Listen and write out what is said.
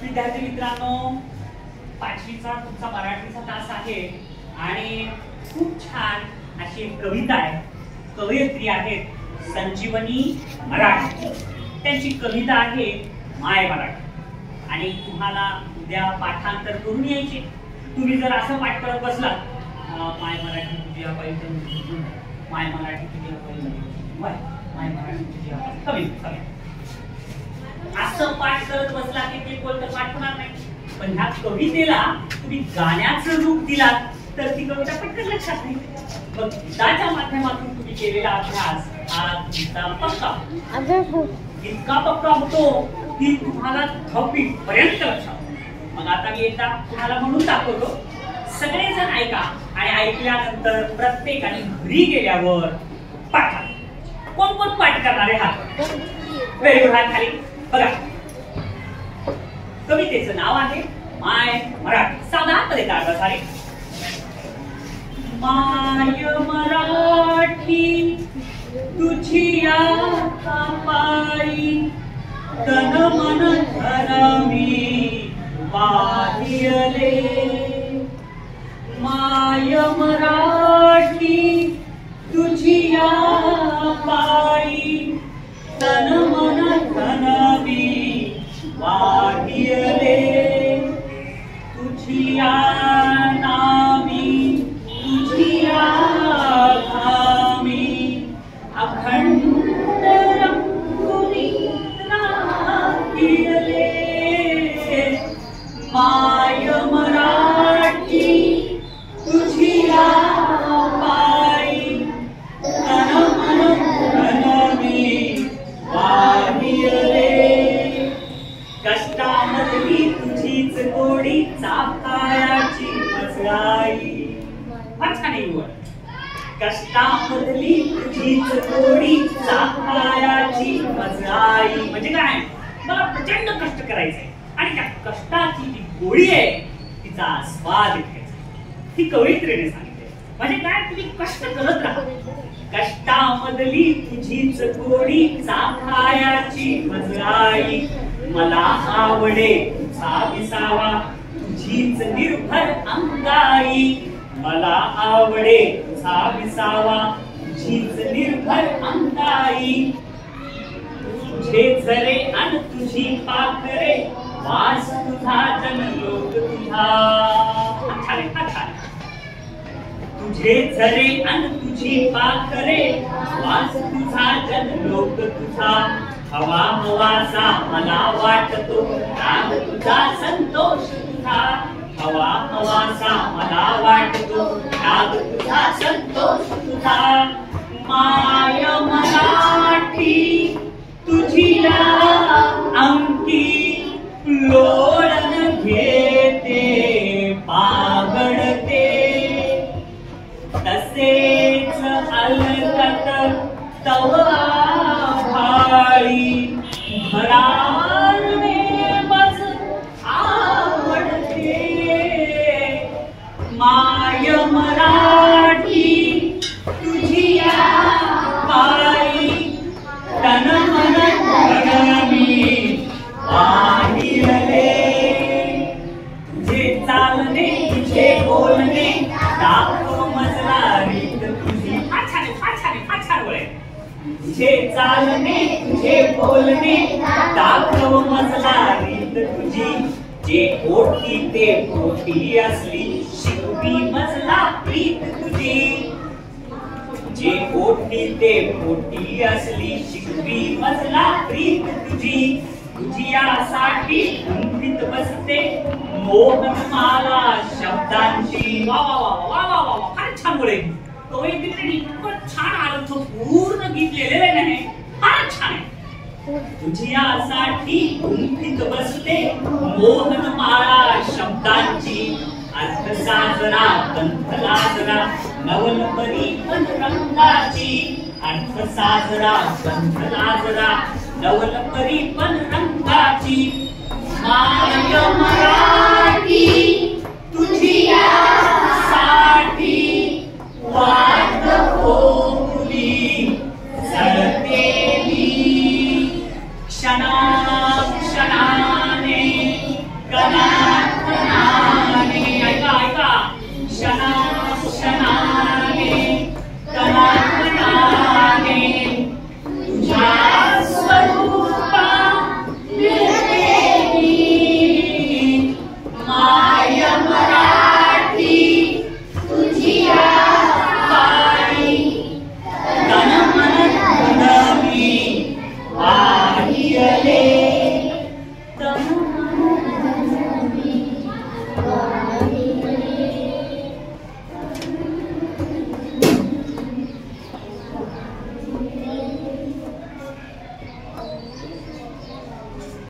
विद्यार्थी मित्रांनो, पाचवीचा तुमचा मराठीचा तास आहे आणि खूप छान अशी एक कविता आहे. कवयित्री आहेत संजीवनी मराठे. त्यांची कविता आहे माय मराठी आणि तुम्हाला उद्या पाठांतर करून यायचे. तुम्ही जर असं पाठ करत बसलात, माय मराठी तुझी पाहिजे, माय मराठी तुझी पाहिजे, माय मराठी तुझी कमी असं पाठ करत बसला की ते कोणतं पाठ होणार नाही. पण ह्या कवितेला तुम्ही गाण्याचं रूप दिलात तर ती कविता पटकन लक्षात नाही. मग गीताच्या माध्यमातून तुम्ही केलेला अभ्यास हा गीता इतका पक्का होतो की तुम्हाला 10वी पर्यंत लक्षात. मग आता मी एकदा तुम्हाला म्हणून दाखवतो, सगळेजण ऐका आणि ऐकल्यानंतर प्रत्येकाने घरी गेल्यावर पाठ. कोण कोण पाठ करणारे हात वेळ हात खाली बघा. कवितेचं नाव आहे माय मराठी. साधा मध्ये काढा सारे. माय मराठी तुझी आता पायी तन मन धरमी वाहियले. माय मराठी तुझी पायी तन मन धरमी वाहियले. तुझिया नामी तुझिया धामी अखंड रंगुनी राहियले. माय मराठी तुझिया पायी तन मन धरमी वाहियले. कष्टामधली तुझीच गोडी चाकायाची मजलाई. कष्टामधली तुझीच गोडी चाकायाची मजलाई म्हणजे काय? मला प्रचंड कष्ट करायचंय आणि त्या कष्टाची जी गोडी आहे तिचा आस्वाद घ्यायचा. ही कवयित्रीने सांगितले. म्हणजे काय? तुम्ही कष्ट करत राहा. कष्टामधली तुझीच गोडी चाकायाची मजलाई. मला आवडे तुझा विसावा तुझीच निर्भर अंगाई. मला आवडे तुझा विसावा तुझीच निर्भर अंगाई. तुझे झरे अन तुझी पाखरे वास तुझा जनलोक तुझा. तुझे झरे अन तुझी पाखरे वास तुझा जनलोक तुझा. हवा हवासा मला वाटतो राग तुझा संतोष तुझा. हवा हवासा मला वाटतो राग तुझा संतोष तुझा. माय मराठी तुझिया अंकी लोळण घेते पागडते. तसेच अलकत तव आभाळी भरारणे मज आवडते. माय मराठी तुझिया पायी तन मन धरमी वाहियले. तुझे चालणे तुझे बोलणे दाखव मजला रीत तुझी. तुझे चालणे तुझे बोलणे दाखव मजला रीत तुझी. जे पोटी ते पोटी असली शिकवी मजला प्रीत तुझी. जे पोटी ते पोटी असली शिकवी मजला प्रीत तुझी. तुझियासाठी गुंफीत बसते मोहनमाला शब्दांची. वा वा वा वा वा वा वा. फार छान बोले. कवयित्रीने इतकं छान अर्थ पूर्ण गीत लिहिलेलं नाही. फारच छान आहे. तुझियासाठी गुंफीत बसते मोहनमाला शब्दांची. अर्थ साजरा पंथ लाजरा नवल परी पण रंगाची. अर्थ साजरा पंथ लाजरा नवल परी पण रंगाची. माय